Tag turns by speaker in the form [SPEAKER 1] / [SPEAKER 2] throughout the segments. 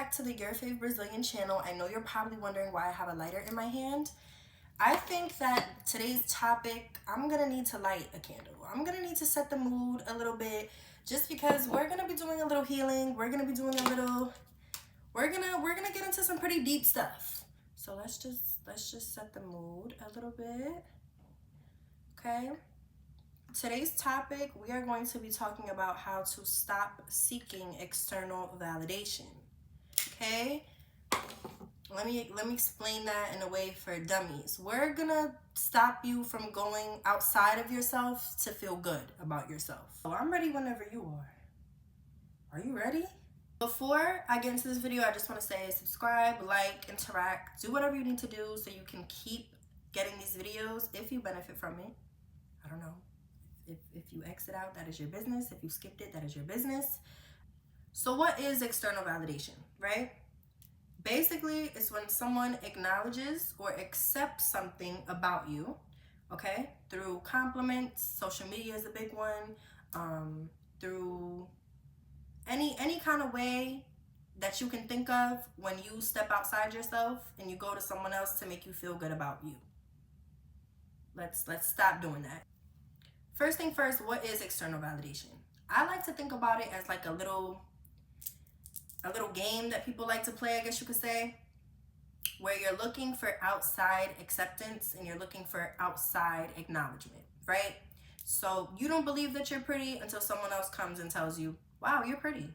[SPEAKER 1] back to the Your Fave Brazilian channel. I know you're probably wondering why I have a lighter in my hand. I think that today's topic, I'm gonna need to light a candle. I'm gonna need to set the mood a little bit, just because we're gonna be doing a little healing. We're gonna get into some pretty deep stuff. So let's just set the mood a little bit. Okay. Today's topic, we are going to be talking about how to stop seeking external validation. Okay, let me explain that in a way for dummies. We're gonna stop you from going outside of yourself to feel good about yourself. So I'm ready whenever you are. Are you ready? Before I get into this video, I just want to say subscribe, like, interact, do whatever you need to do so you can keep getting these videos if you benefit from it. I don't know. If you exit out, that is your business. If you skipped it, that is your business. So what is external validation, right? Basically, it's when someone acknowledges or accepts something about you, okay? Through compliments, social media is a big one, through any kind of way that you can think of when you step outside yourself and you go to someone else to make you feel good about you. Let's stop doing that. First thing first, what is external validation? I like to think about it as like a little game that people like to play, I guess you could say, where you're looking for outside acceptance and you're looking for outside acknowledgement, right? So you don't believe that you're pretty until someone else comes and tells you, wow, you're pretty.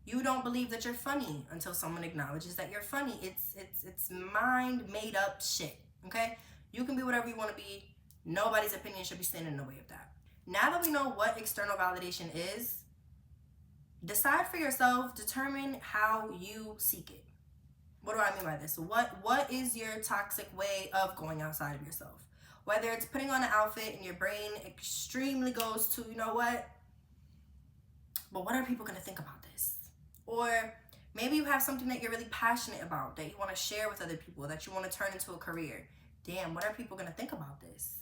[SPEAKER 1] You don't believe that you're funny until someone acknowledges that you're funny. It's mind made up shit, okay? You can be whatever you want to be. Nobody's opinion should be standing in the way of that. Now that we know what external validation is, decide for yourself, determine how you seek it. What do I mean by this? What is your toxic way of going outside of yourself? Whether it's putting on an outfit and your brain extremely goes to, you know what? But what are people going to think about this? Or maybe you have something that you're really passionate about, that you want to share with other people, that you want to turn into a career. Damn, what are people going to think about this?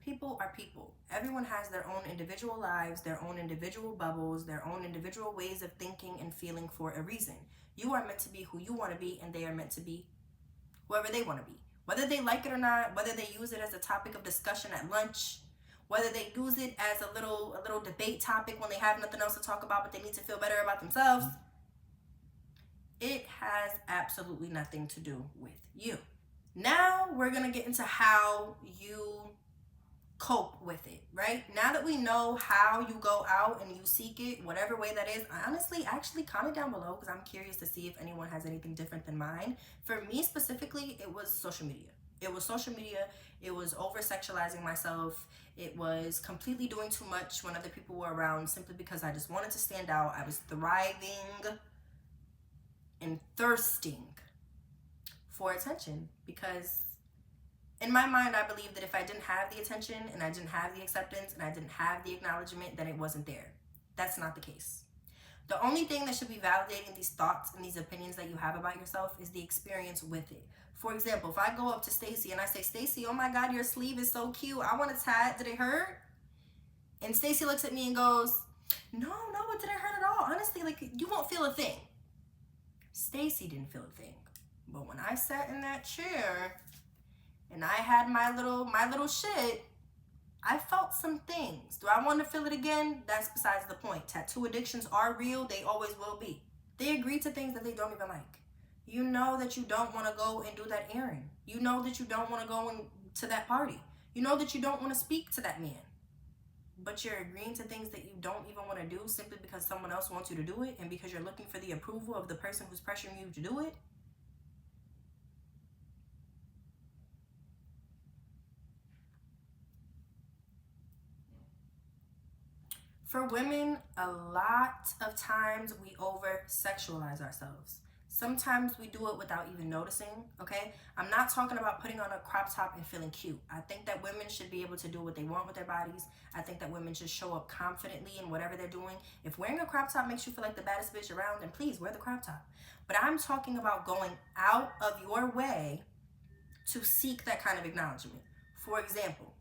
[SPEAKER 1] People are people. Everyone has their own individual lives, their own individual bubbles, their own individual ways of thinking and feeling for a reason. You are meant to be who you want to be, and they are meant to be whoever they want to be. Whether they like it or not, whether they use it as a topic of discussion at lunch, whether they use it as a little debate topic when they have nothing else to talk about but they need to feel better about themselves, it has absolutely nothing to do with you. Now we're going to get into how you cope with it, right? Now that we know how you go out and you seek it, whatever way that is, honestly, actually comment down below because I'm curious to see if anyone has anything different than mine. For me specifically, it was social media. It was social media. It was over-sexualizing myself. It was completely doing too much when other people were around simply because I just wanted to stand out. I was thriving and thirsting for attention because in my mind, I believe that if I didn't have the attention and I didn't have the acceptance and I didn't have the acknowledgement, then it wasn't there. That's not the case. The only thing that should be validating these thoughts and these opinions that you have about yourself is the experience with it. For example, if I go up to Stacy and I say, Stacy, oh my God, your sleeve is so cute. I want to tie it. Did it hurt? And Stacy looks at me and goes, no, it didn't hurt at all. Honestly, like, you won't feel a thing. Stacy didn't feel a thing. But when I sat in that chair and I had my little shit, I felt some things. Do I want to feel it again? That's besides the point. Tattoo addictions are real. They always will be. They agree to things that they don't even like. You know that you don't want to go and do that errand. You know that you don't want to go to that party. You know that you don't want to speak to that man. But you're agreeing to things that you don't even want to do simply because someone else wants you to do it and because you're looking for the approval of the person who's pressuring you to do it. For women, a lot of times we over-sexualize ourselves. Sometimes we do it without even noticing, okay? I'm not talking about putting on a crop top and feeling cute. I think that women should be able to do what they want with their bodies. I think that women should show up confidently in whatever they're doing. If wearing a crop top makes you feel like the baddest bitch around, then please wear the crop top. But I'm talking about going out of your way to seek that kind of acknowledgement. For example,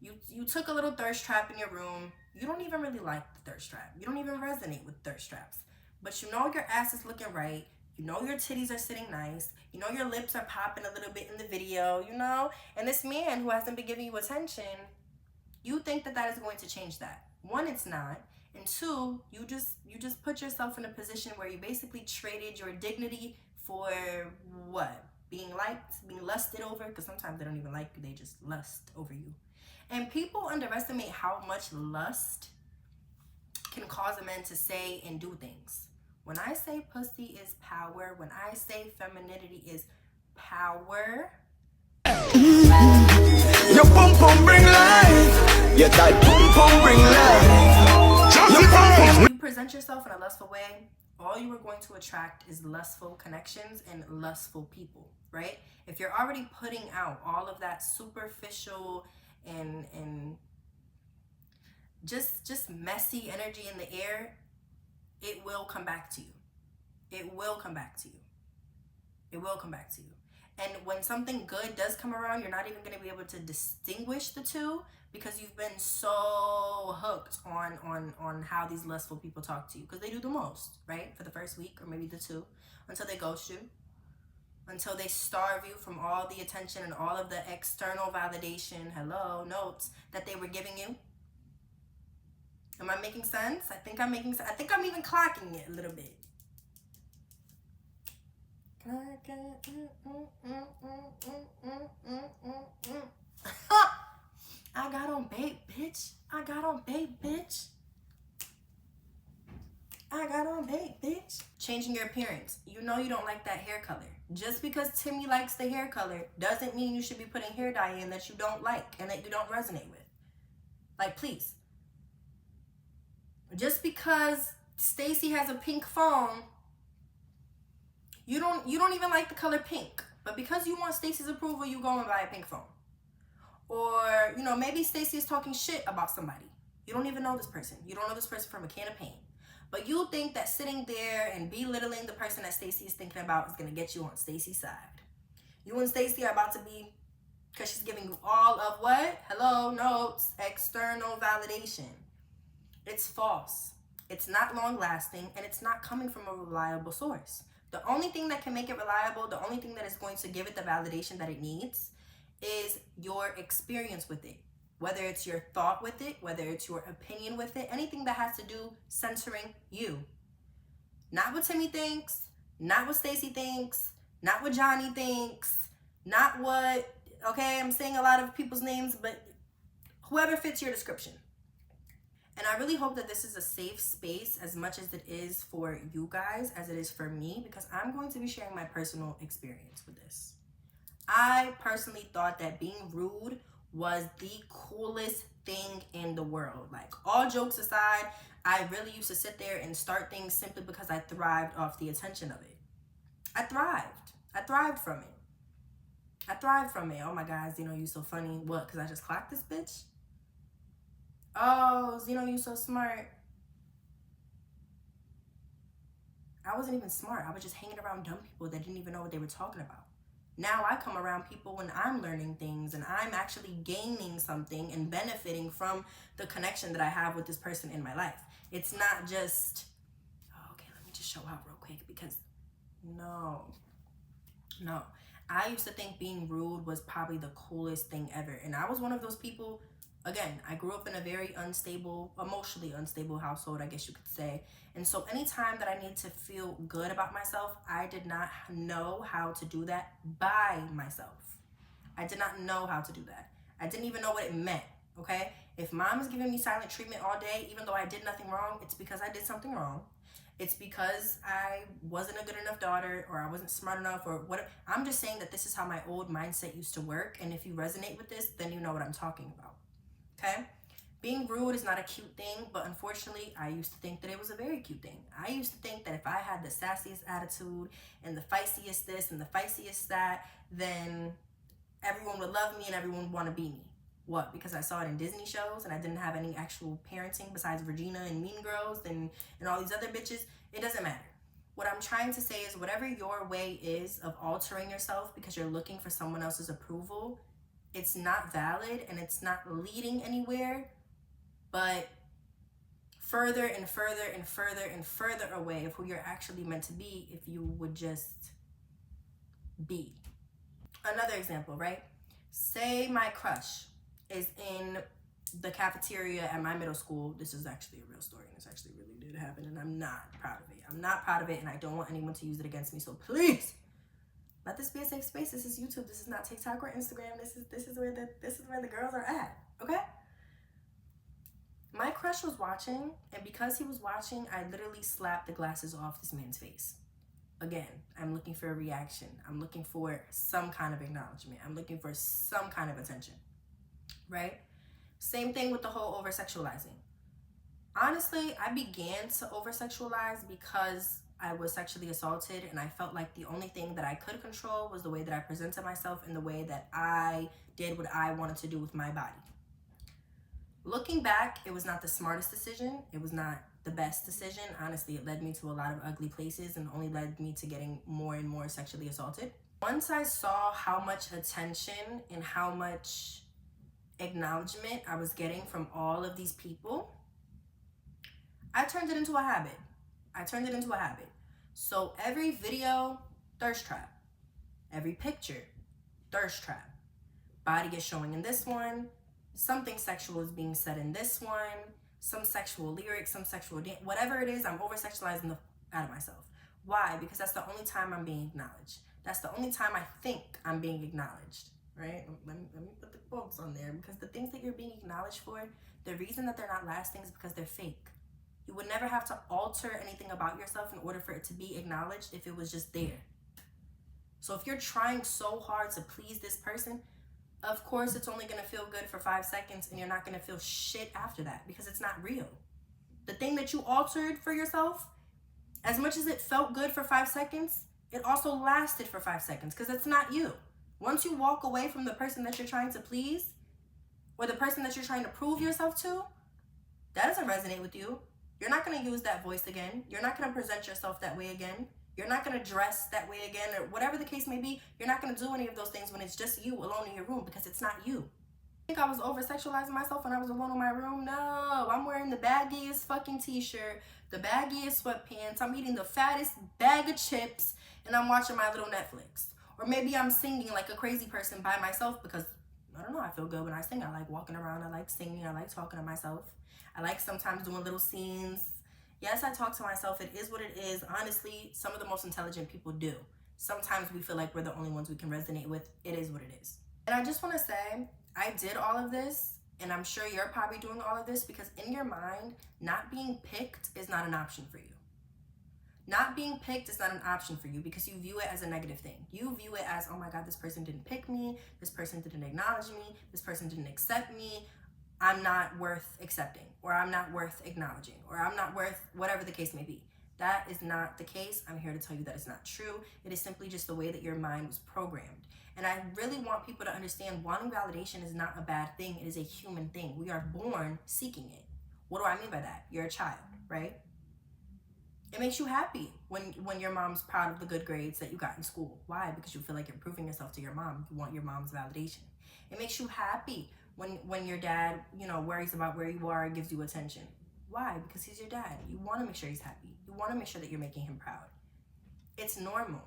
[SPEAKER 1] you took a little thirst trap in your room. You don't even really like the thirst trap. You don't even resonate with thirst traps. But you know your ass is looking right. You know your titties are sitting nice. You know your lips are popping a little bit in the video, you know? And this man who hasn't been giving you attention, you think that that is going to change that. One, it's not. And two, you just put yourself in a position where you basically traded your dignity for what? Being liked, being lusted over, because sometimes they don't even like you, they just lust over you. And people underestimate how much lust can cause a man to say and do things. When I say pussy is power, when I say femininity is power,
[SPEAKER 2] your pum pum bring life. Your tight pum pum bring life.
[SPEAKER 1] if you present yourself in a lustful way, all you are going to attract is lustful connections and lustful people, right? If you're already putting out all of that superficial and just messy energy in the air, it will come back to you. It will come back to you. It will come back to you. And when something good does come around, you're not even going to be able to distinguish the two because you've been so hooked on how these lustful people talk to you, because they do the most, right? For the first week or maybe the two, until they ghost you, until they starve you from all the attention and all of the external validation, notes that they were giving you. Am I making sense? I think I'm making sense. I think I'm even clocking it a little bit. I got on bait, bitch. I got on bait, bitch. I got on bait, bitch. Changing your appearance. You know you don't like that hair color. Just because Timmy likes the hair color doesn't mean you should be putting hair dye in that you don't like and that you don't resonate with. Like, please. Just because Stacy has a pink phone, you don't even like the color pink. But because you want Stacy's approval, you go and buy a pink phone. Or, maybe Stacy is talking shit about somebody. You don't even know this person. You don't know this person from a can of paint. But you think that sitting there and belittling the person that Stacy is thinking about is going to get you on Stacy's side. You and Stacy are about to be, because she's giving you all of what? Notes, external validation. It's false. It's not long lasting, and it's not coming from a reliable source. The only thing that can make it reliable, the only thing that is going to give it the validation that it needs is your experience with it. Whether it's your thought with it, whether it's your opinion with it, anything that has to do censoring you. Not what Timmy thinks, not what Stacy thinks, not what Johnny thinks, not what, okay, I'm saying a lot of people's names, but whoever fits your description. And I really hope that this is a safe space as much as it is for you guys, as it is for me, because I'm going to be sharing my personal experience with this. I personally thought that being rude was the coolest thing in the world. Like, all jokes aside, I really used to sit there and start things simply because I thrived off the attention of it. I thrived from it. Oh my God, Zeno, you so funny. What, because I just clocked this bitch? Oh, Zeno, you so smart. I wasn't even smart. I was just hanging around dumb people that didn't even know what they were talking about. Now I come around people when I'm learning things and I'm actually gaining something and benefiting from the connection that I have with this person in my life. It's not just, okay, let me just show out real quick, because no. I used to think being rude was probably the coolest thing ever. And I was one of those people, again, I grew up in a very emotionally unstable household, I guess you could say. And so anytime that I need to feel good about myself, I did not know how to do that by myself. I did not know how to do that. I didn't even know what it meant, okay? If mom is giving me silent treatment all day, even though I did nothing wrong, it's because I did something wrong. It's because I wasn't a good enough daughter, or I wasn't smart enough, or whatever. I'm just saying that this is how my old mindset used to work. And if you resonate with this, then you know what I'm talking about. Okay? Being rude is not a cute thing, but unfortunately, I used to think that it was a very cute thing. I used to think that if I had the sassiest attitude and the feistiest this and the feistiest that, then everyone would love me and everyone would want to be me. What? Because I saw it in Disney shows and I didn't have any actual parenting besides Regina and Mean Girls and all these other bitches? It doesn't matter. What I'm trying to say is, whatever your way is of altering yourself because you're looking for someone else's approval, it's not valid and it's not leading anywhere, but further and further and further and further away of who you're actually meant to be if you would just be. Another example, right? Say my crush is in the cafeteria at my middle school. This is actually a real story, and this actually really did happen, and I'm not proud of it. I'm not proud of it, and I don't want anyone to use it against me. So please, let this be a safe space. This is YouTube. This is not TikTok or Instagram. This is where the girls are at. Okay? My crush was watching, and because he was watching, I literally slapped the glasses off this man's face. Again, I'm looking for a reaction. I'm looking for some kind of acknowledgement. I'm looking for some kind of attention, right? Same thing with the whole over-sexualizing. Honestly, I began to over-sexualize because I was sexually assaulted, and I felt like the only thing that I could control was the way that I presented myself and the way that I did what I wanted to do with my body. Looking back, it was not the smartest decision. It was not the best decision. Honestly, it led me to a lot of ugly places and only led me to getting more and more sexually assaulted. Once I saw how much attention and how much acknowledgement I was getting from all of these people, I turned it into a habit. So every video, thirst trap. Every picture, thirst trap. Body is showing in this one. Something sexual is being said in this one. Some sexual lyrics, some sexual dance, whatever it is, I'm over-sexualizing out of myself. Why? Because that's the only time I'm being acknowledged. That's the only time I think I'm being acknowledged, right? Let me put the quotes on there, because the things that you're being acknowledged for, the reason that they're not lasting is because they're fake. You would never have to alter anything about yourself in order for it to be acknowledged if it was just there. So if you're trying so hard to please this person, of course it's only going to feel good for 5 seconds, and you're not going to feel shit after that because it's not real. The thing that you altered for yourself, as much as it felt good for 5 seconds, it also lasted for 5 seconds because it's not you. Once you walk away from the person that you're trying to please or the person that you're trying to prove yourself to, that doesn't resonate with you. You're not going to use that voice again. You're not going to present yourself that way again. You're not going to dress that way again, or whatever the case may be. You're not going to do any of those things when it's just you alone in your room because it's not you. I think I was over-sexualizing myself when I was alone in my room? No, I'm wearing the baggiest fucking t-shirt, the baggiest sweatpants. I'm eating the fattest bag of chips, and I'm watching my little Netflix. Or maybe I'm singing like a crazy person by myself because, I don't know, I feel good when I sing. I like walking around. I like singing. I like talking to myself. I like sometimes doing little scenes. Yes, I talk to myself. It is what it is. Honestly, some of the most intelligent people do. Sometimes we feel like we're the only ones we can resonate with. It is what it is. And I just want to say, I did all of this, and I'm sure you're probably doing all of this because in your mind, not being picked is not an option for you. Not being picked is not an option for you because you view it as a negative thing. You view it as, oh my God, this person didn't pick me. This person didn't acknowledge me. This person didn't accept me. I'm not worth accepting, or I'm not worth acknowledging, or I'm not worth whatever the case may be. That is not the case. I'm here to tell you that it's not true. It is simply just the way that your mind was programmed. And I really want people to understand wanting validation is not a bad thing. It is a human thing. We are born seeking it. What do I mean by that? You're a child, right? It makes you happy when your mom's proud of the good grades that you got in school. Why? Because you feel like you're proving yourself to your mom. You want your mom's validation. It makes you happy when your dad, worries about where you are and gives you attention. Why? Because he's your dad. You want to make sure he's happy. You want to make sure that you're making him proud. It's normal.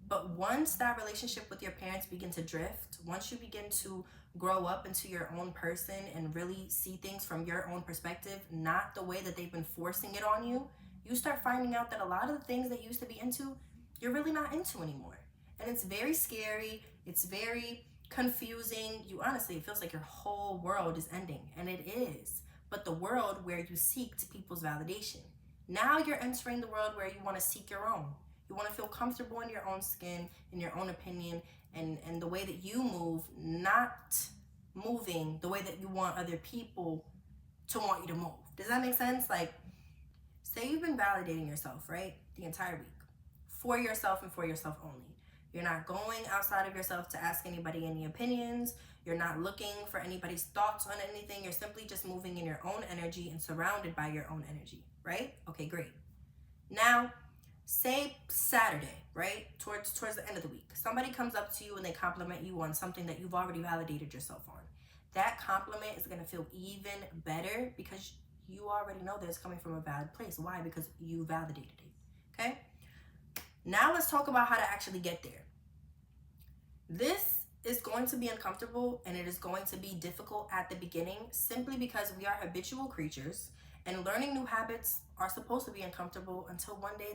[SPEAKER 1] But once that relationship with your parents begin to drift, once you begin to grow up into your own person and really see things from your own perspective, not the way that they've been forcing it on you, you start finding out that a lot of the things that you used to be into, you're really not into anymore. And it's very scary. It's very confusing. Honestly, it feels like your whole world is ending, and it is. But the world where you seeked people's validation. Now you're entering the world where you want to seek your own. You want to feel comfortable in your own skin, in your own opinion, and the way that you move, not moving the way that you want other people to want you to move. Does that make sense? Like, say you've been validating yourself, right? The entire week. For yourself and for yourself only. You're not going outside of yourself to ask anybody any opinions. You're not looking for anybody's thoughts on anything. You're simply just moving in your own energy and surrounded by your own energy, right? Okay, great. Now, say Saturday, right? Towards the end of the week. Somebody comes up to you and they compliment you on something that you've already validated yourself on. That compliment is going to feel even better because you already know that it's coming from a valid place. Why? Because you validated it. Okay? Now let's talk about how to actually get there. This is going to be uncomfortable and it is going to be difficult at the beginning simply because we are habitual creatures and learning new habits are supposed to be uncomfortable until one day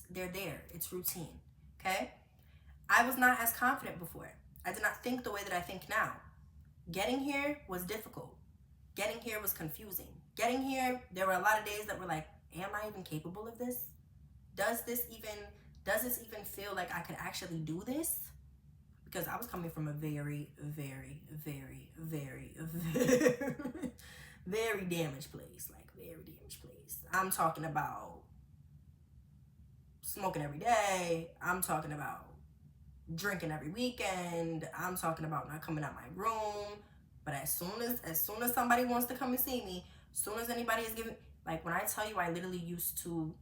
[SPEAKER 1] they're there. It's routine. Okay? I was not as confident before. I did not think the way that I think now. Getting here was difficult. Getting here was confusing. Getting here, there were a lot of days that were like, am I even capable of this? Does this even feel like I could actually do this? Because I was coming from a very, very, very, very, very, very damaged place. Like, very damaged place. I'm talking about smoking every day. I'm talking about drinking every weekend. I'm talking about not coming out my room. But as soon as somebody wants to come and see me, as soon as anybody is giving, like when I tell you I literally used to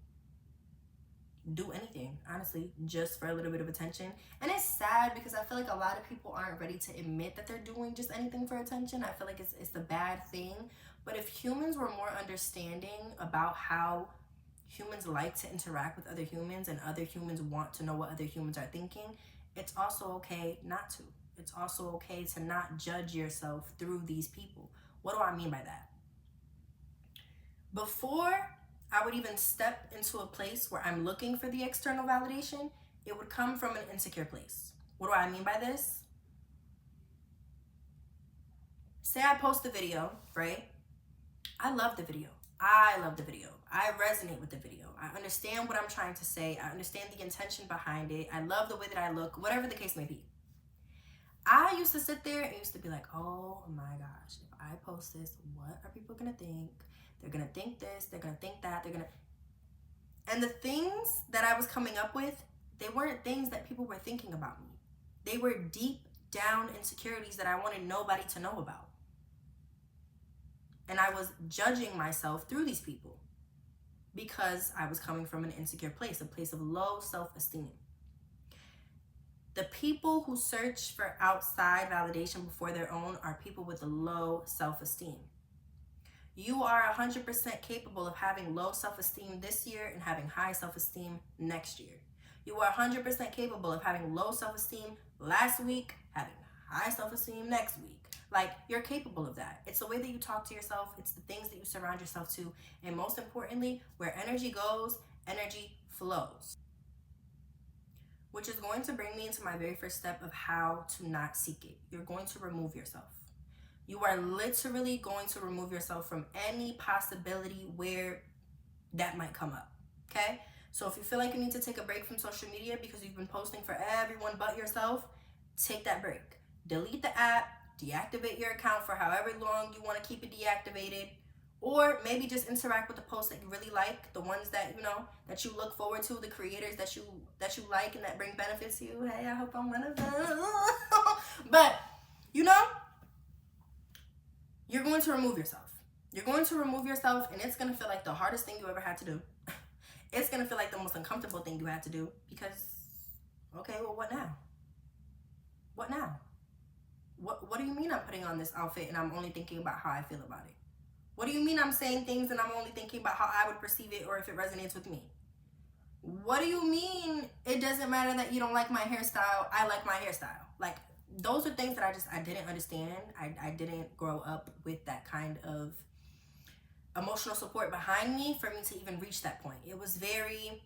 [SPEAKER 1] do anything, honestly, just for a little bit of attention. And it's sad because I feel like a lot of people aren't ready to admit that they're doing just anything for attention. I feel like it's the bad thing. But if humans were more understanding about how humans like to interact with other humans and other humans want to know what other humans are thinking, it's also okay not to. It's also okay to not judge yourself through these people. What do I mean by that? Before I would even step into a place where I'm looking for the external validation, it would come from an insecure place. What do I mean by this? Say I post a video, right? I love the video. I love the video. I resonate with the video. I understand what I'm trying to say. I understand the intention behind it. I love the way that I look, whatever the case may be. I used to sit there and used to be like, oh my gosh, if I post this, what are people gonna think? They're gonna think this, they're gonna think that, and the things that I was coming up with, they weren't things that people were thinking about me. They were deep down insecurities that I wanted nobody to know about. And I was judging myself through these people because I was coming from an insecure place, a place of low self-esteem. The people who search for outside validation before their own are people with a low self-esteem. You are 100% capable of having low self-esteem this year and having high self-esteem next year. You are 100% capable of having low self-esteem last week, having high self-esteem next week. Like, you're capable of that. It's the way that you talk to yourself. It's the things that you surround yourself to. And most importantly, where energy goes, energy flows. Which is going to bring me into my very first step of how to not seek it. You're going to remove yourself. You are literally going to remove yourself from any possibility where that might come up, okay? So if you feel like you need to take a break from social media because you've been posting for everyone but yourself, take that break. Delete the app, deactivate your account for however long you want to keep it deactivated, or maybe just interact with the posts that you really like, the ones that, you know, that you look forward to, the creators that you like and that bring benefits to you. Hey, I hope I'm one of them. But, you know, you're going to remove yourself. You're going to remove yourself, and it's going to feel like the hardest thing you ever had to do. It's going to feel like the most uncomfortable thing you had to do because, okay, well, what now? What now? What do you mean I'm putting on this outfit and I'm only thinking about how I feel about it? What do you mean I'm saying things and I'm only thinking about how I would perceive it or if it resonates with me? What do you mean it doesn't matter that you don't like my hairstyle? I like my hairstyle. Like, those are things that I didn't understand. I didn't grow up with that kind of emotional support behind me for me to even reach that point. It was very,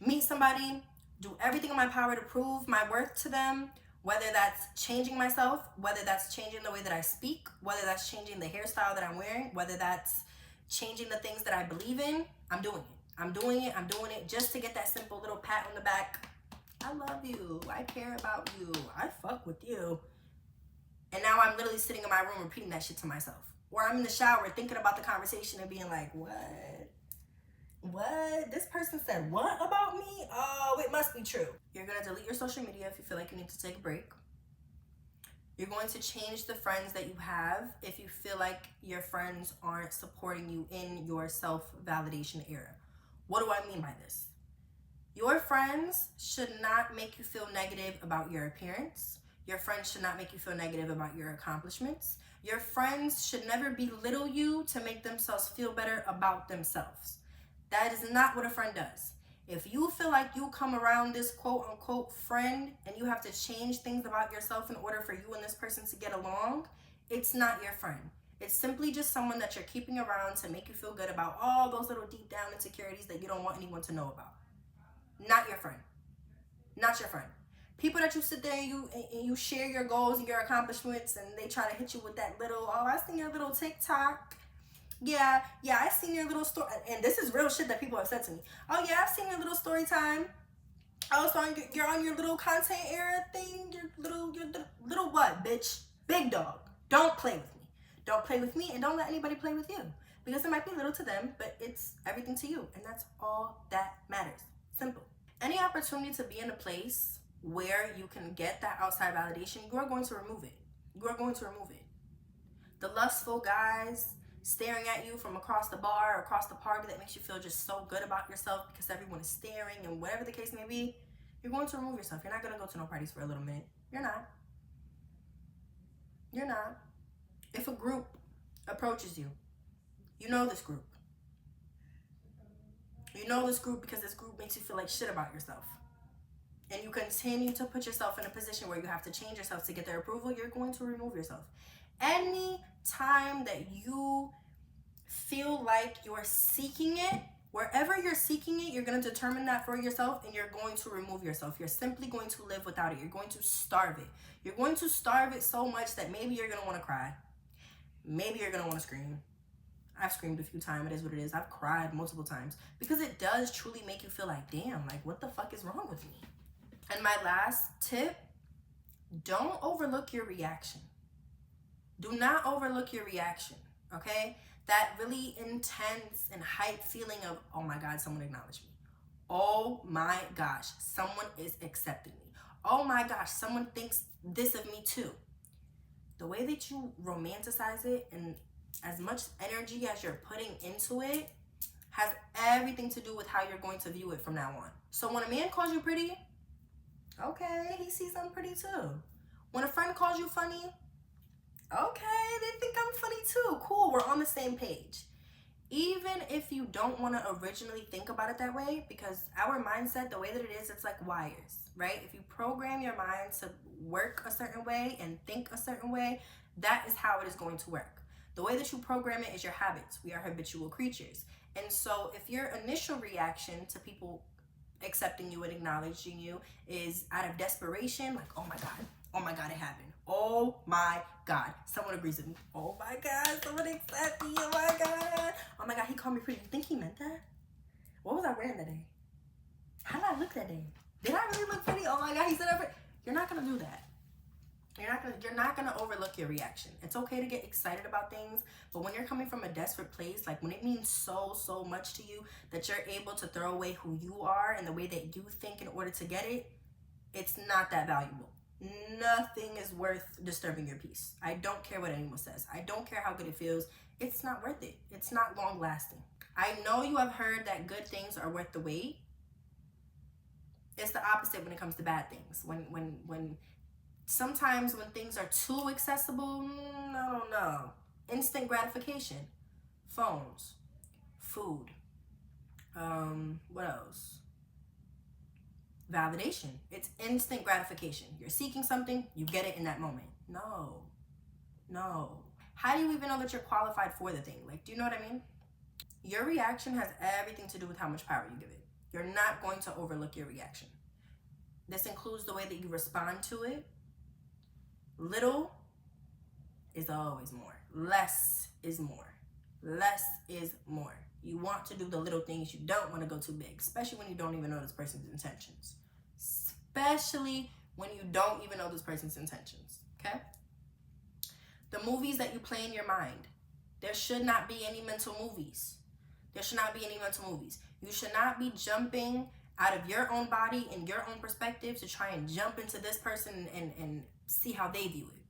[SPEAKER 1] meet somebody, do everything in my power to prove my worth to them, whether that's changing myself, whether that's changing the way that I speak, whether that's changing the hairstyle that I'm wearing, whether that's changing the things that I believe in. I'm doing it. I'm doing it just to get that simple little pat on the back. I love you. I care about you. I fuck with you. And now I'm literally sitting in my room repeating that shit to myself. Or I'm in the shower thinking about the conversation and being like, what? What? This person said what about me? Oh, it must be true. You're going to delete your social media if you feel like you need to take a break. You're going to change the friends that you have if you feel like your friends aren't supporting you in your self-validation era. What do I mean by this? Your friends should not make you feel negative about your appearance. Your friends should not make you feel negative about your accomplishments. Your friends should never belittle you to make themselves feel better about themselves. That is not what a friend does. If you feel like you come around this quote unquote friend and you have to change things about yourself in order for you and this person to get along, it's not your friend. It's simply just someone that you're keeping around to make you feel good about all those little deep down insecurities that you don't want anyone to know about. Not your friend. Not your friend. People that you sit there and you share your goals and your accomplishments, and they try to hit you with that little, oh, I seen your little TikTok. Yeah, I seen your little story. And this is real shit that people have said to me. Oh yeah, I've seen your little story time. Oh, so you're on your little content era thing. Your little what, bitch? Big dog. Don't play with me. Don't play with me, and don't let anybody play with you. Because it might be little to them, but it's everything to you. And that's all that matters. Simple. Any opportunity to be in a place where you can get that outside validation, you are going to remove it. You are going to remove it. The lustful guys staring at you from across the bar or across the party that makes you feel just so good about yourself because everyone is staring, and whatever the case may be, you're going to remove yourself. You're not going to go to no parties for a little minute. You're not. You're not. If a group approaches you, you know this group. You know this group because this group makes you feel like shit about yourself. And you continue to put yourself in a position where you have to change yourself to get their approval, you're going to remove yourself. Any time that you feel like you're seeking it, wherever you're seeking it, you're going to determine that for yourself, and you're going to remove yourself. You're simply going to live without it. You're going to starve it. You're going to starve it so much that maybe you're going to want to cry. Maybe you're going to want to scream. I've screamed a few times. It is what it is. I've cried multiple times because it does truly make you feel like, damn, like what the fuck is wrong with me? And my last tip, don't overlook your reaction. Do not overlook your reaction, okay? That really intense and hype feeling of, oh my God, someone acknowledged me. Oh my gosh, someone is accepting me. Oh my gosh, someone thinks this of me too. The way that you romanticize it and as much energy as you're putting into it has everything to do with how you're going to view it from now on. So when a man calls you pretty, okay, he sees I'm pretty too. When a friend calls you funny, okay, they think I'm funny too. Cool, we're on the same page. Even if you don't want to originally think about it that way, because our mindset, the way that it is, it's like wires, right? If you program your mind to work a certain way and think a certain way, that is how it is going to work. The way that you program it is your habits. We are habitual creatures. And so if your initial reaction to people accepting you and acknowledging you is out of desperation, like, oh my God, it happened. Oh my God, someone agrees with me. Oh my God, someone accepts me. Oh my God, he called me pretty. You think he meant that? What was I wearing that day? How did I look that day? Did I really look pretty? Oh my God, he said that. You're not gonna do that. You're not gonna overlook your reaction. It's okay to get excited about things, but when you're coming from a desperate place, like when it means so much to you that you're able to throw away who you are and the way that you think in order to get it, it's not that valuable. Nothing is worth disturbing your peace. I don't care what anyone says. I don't care how good it feels. It's not worth it. It's not long lasting. I know you have heard that good things are worth the wait. It's the opposite when it comes to bad things. When sometimes when things are too accessible, I don't know. Instant gratification, phones, food, what else? Validation. It's instant gratification. You're seeking something, you get it in that moment. No. How do you even know that you're qualified for the thing? Like, do you know what I mean? Your reaction has everything to do with how much power you give it. You're not going to overlook your reaction. This includes the way that you respond to it. Little is always more. Less is more. Less is more. You want to do the little things. You don't want to go too big, especially when you don't even know this person's intentions. Especially when you don't even know this person's intentions, okay? The movies that you play in your mind, there should not be any mental movies. There should not be any mental movies. You should not be jumping out of your own body and your own perspective to try and jump into this person and see how they view it.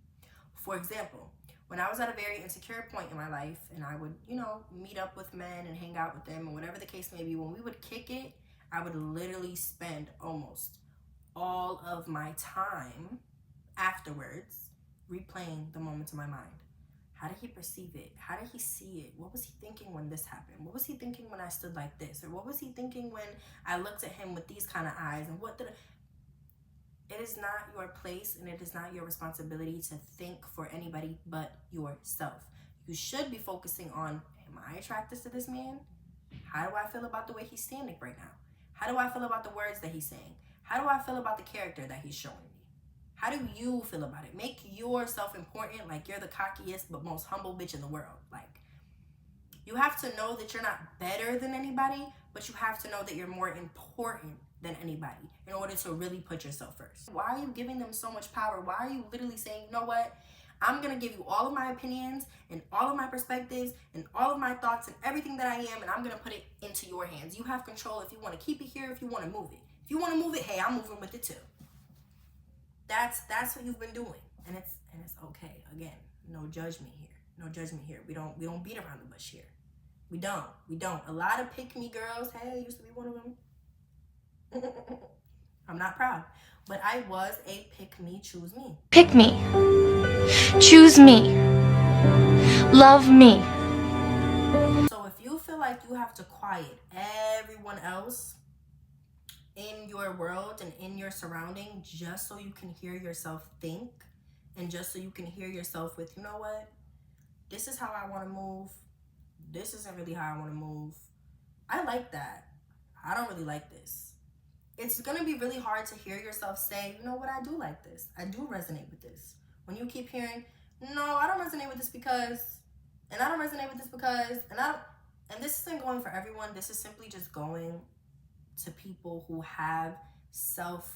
[SPEAKER 1] For example, when I was at a very insecure point in my life and I would, meet up with men and hang out with them and whatever the case may be, when we would kick it, I would literally spend almost all of my time afterwards, replaying the moments in my mind. How did he perceive it? How did he see it? What was he thinking when this happened? What was he thinking when I stood like this? Or what was he thinking when I looked at him with these kind of eyes? And what did it is not your place and it is not your responsibility to think for anybody but yourself. You should be focusing on, am I attracted to this man? How do I feel about the way he's standing right now? How do I feel about the words that he's saying? How do I feel about the character that he's showing me? How do you feel about it? Make yourself important, like you're the cockiest but most humble bitch in the world. Like, you have to know that you're not better than anybody, but you have to know that you're more important than anybody in order to really put yourself first. Why are you giving them so much power? Why are you literally saying, you know what? I'm going to give you all of my opinions and all of my perspectives and all of my thoughts and everything that I am, and I'm going to put it into your hands. You have control if you want to keep it here, if you want to move it. If you want to move it, hey, I'm moving with it too. That's what you've been doing, and it's okay. Again, no judgment here. No judgment here. We don't beat around the bush here. We don't. A lot of pick me girls. Hey, I used to be one of them. I'm not proud, but I was a pick me, choose me.
[SPEAKER 3] Pick me. Choose me. Love me.
[SPEAKER 1] So if you feel like you have to quiet everyone else in your world and in your surrounding just so you can hear yourself think, and just so you can hear yourself with, you know what, this is how I want to move, this isn't really how I want to move, I like that, I don't really like this. It's going to be really hard to hear yourself say, you know what, I do like this, I do resonate with this. When you keep hearing, no, I don't resonate with this because, and I don't resonate with this because, and this isn't going for everyone, this is simply just going to people who have self-esteem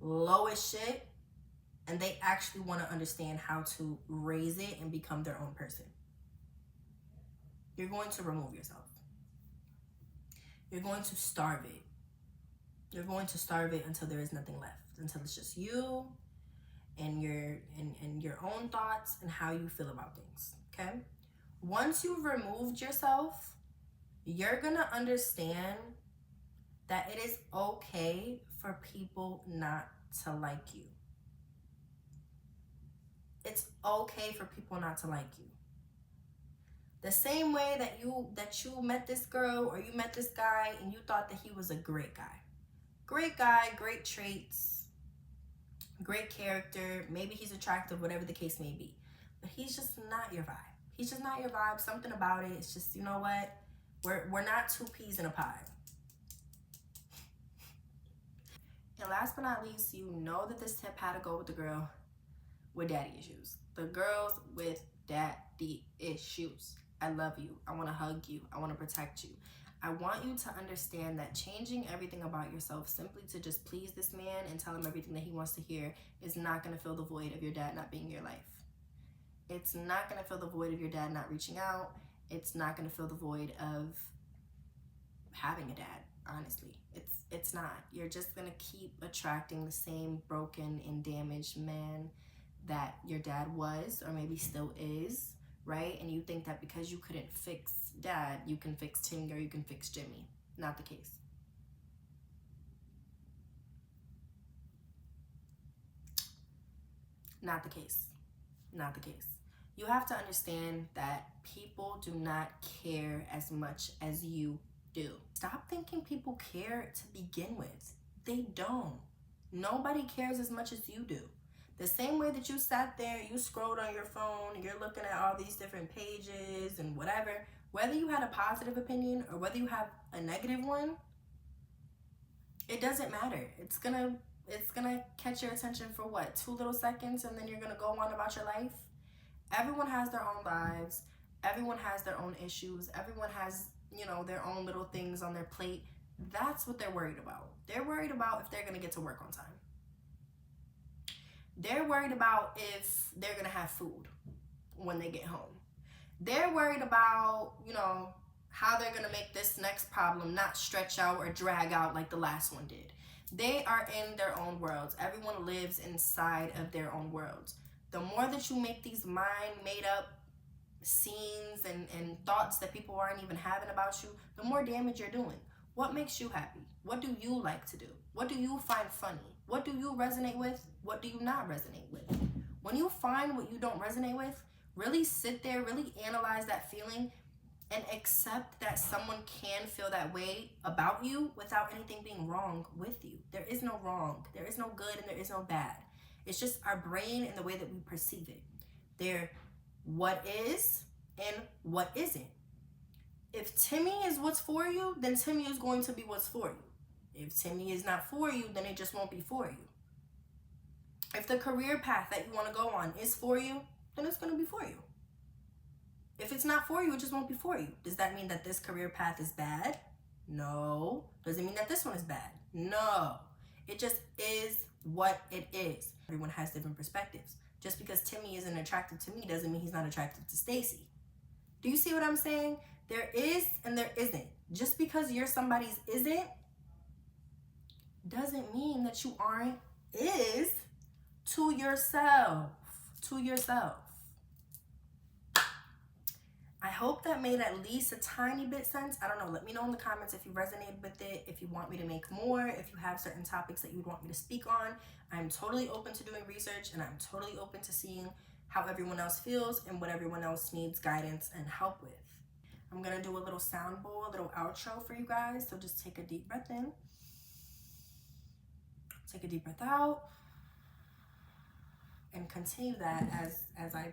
[SPEAKER 1] low as shit, and they actually want to understand how to raise it and become their own person. You're going to remove yourself. You're going to starve it. You're going to starve it until there is nothing left, until it's just you and your own thoughts and how you feel about things. Okay? Once you've removed yourself, you're gonna understand that it is okay for people not to like you. It's okay for people not to like you. The same way that you met this girl or you met this guy and you thought that he was a great guy. Great guy, great traits, great character, maybe he's attractive, whatever the case may be. But he's just not your vibe. He's just not your vibe. Something about it, it's just, you know what? We're not two peas in a pod. And last but not least, you know that this tip had to go with the girl with daddy issues. The girls with daddy issues. I love you. I want to hug you. I want to protect you. I want you to understand that changing everything about yourself simply to just please this man and tell him everything that he wants to hear is not going to fill the void of your dad not being in your life. It's not going to fill the void of your dad not reaching out. It's not going to fill the void of having a dad, honestly. It's not. You're just going to keep attracting the same broken and damaged man that your dad was or maybe still is, right? And you think that because you couldn't fix dad, you can fix Timmy or you can fix Jimmy. Not the case. Not the case. Not the case. You have to understand that people do not care as much as you do. Stop thinking people care to begin with. They don't. Nobody cares as much as you do. The same way that you sat there, you scrolled on your phone, you're looking at all these different pages and whatever, whether you had a positive opinion or whether you have a negative one, it doesn't matter. It's gonna catch your attention for what, 2 little seconds, and then you're gonna go on about your life. Everyone has their own lives. Everyone has their own issues. Everyone has, their own little things on their plate. That's what they're worried about. They're worried about if they're going to get to work on time. They're worried about if they're going to have food when they get home. They're worried about, how they're going to make this next problem not stretch out or drag out like the last one did. They are in their own worlds. Everyone lives inside of their own worlds. The more that you make these mind-made-up scenes and thoughts that people aren't even having about you, the more damage you're doing. What makes you happy? What do you like to do? What do you find funny? What do you resonate with? What do you not resonate with? When you find what you don't resonate with, really sit there, really analyze that feeling, and accept that someone can feel that way about you without anything being wrong with you. There is no wrong, there is no good, and there is no bad. It's just our brain and the way that we perceive it. There, what is and what isn't. If Timmy is what's for you, then Timmy is going to be what's for you. If Timmy is not for you, then it just won't be for you. If the career path that you want to go on is for you, then it's going to be for you. If it's not for you, it just won't be for you. Does that mean that this career path is bad? No. Does it mean that this one is bad? No. It just is what it is. Everyone has different perspectives. Just because Timmy isn't attractive to me doesn't mean he's not attractive to Stacy. Do you see what I'm saying? There is and there isn't. Just because you're somebody's isn't doesn't mean that you aren't is to yourself. To yourself. I hope that made at least a tiny bit sense. I don't know. Let me know in the comments if you resonated with it, if you want me to make more, if you have certain topics that you would want me to speak on. I'm totally open to doing research, and I'm totally open to seeing how everyone else feels and what everyone else needs guidance and help with. I'm going to do a little sound bowl, a little outro for you guys. So just take a deep breath in. Take a deep breath out. And continue that as I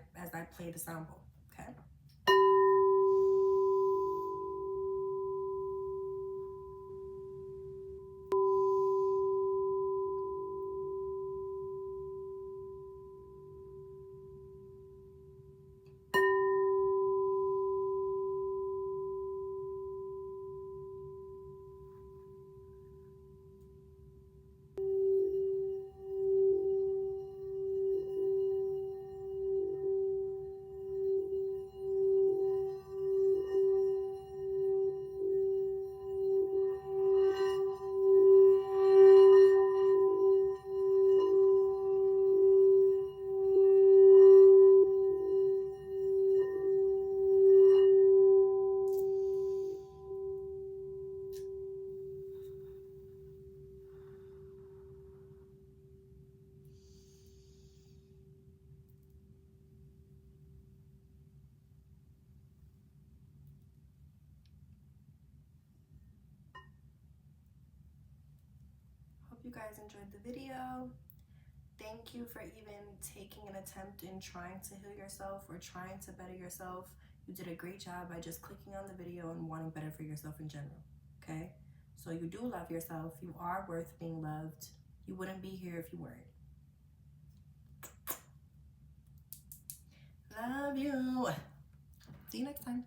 [SPEAKER 1] play the sound bowl, okay? You guys enjoyed the video. Thank you for even taking an attempt in trying to heal yourself or trying to better yourself. You did a great job by just clicking on the video and wanting better for yourself in general, okay? So you do love yourself. You are worth being loved. You wouldn't be here if you weren't. Love you. See you next time.